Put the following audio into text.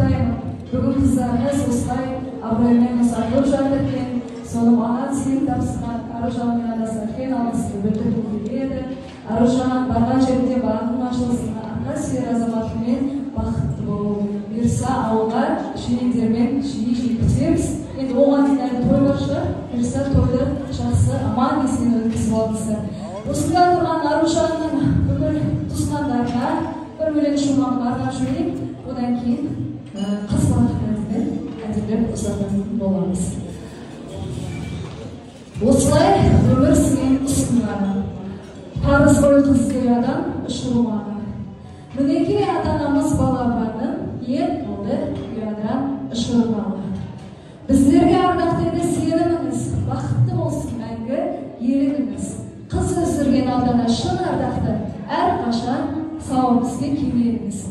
құттықтаймын. Бүгін қыздарымыз осылай абыроймен ұзатылып жатыр екен. Соны маған сеніп тапсырған Аружанның анасы үлкен алғысымды білдіргім келеді. Аружан барған жерде бағының ашылсын, ата сүйер азаматымен бақытты болу. Бұйырса ауылға жиендермен жиі күтеміз. Енді оған дейін әлі тойлар шығар. Бұйырса тойды жақсы аман есен өткізіп алыңыздар. Осында тұрған Аружанның бүкіл туысқандарына бір өлең шумағын арнап жіберейік. Одан кейін қыз балақпен әдемілеп ұзататын боламыз. Осылай өмір сен ұсынғаны, парыз ғой қыз ұядан ұшырылманы. Мінекей ата-анамыз балапанын ең болды ұядан ұшырылманы. Біздерге ардақты еді сеніміңіз, бақытты болсын мәңгі еліңіз. Қыз өсірген алдана шын ардақты, әрқашан сауымызбен келмеңіз.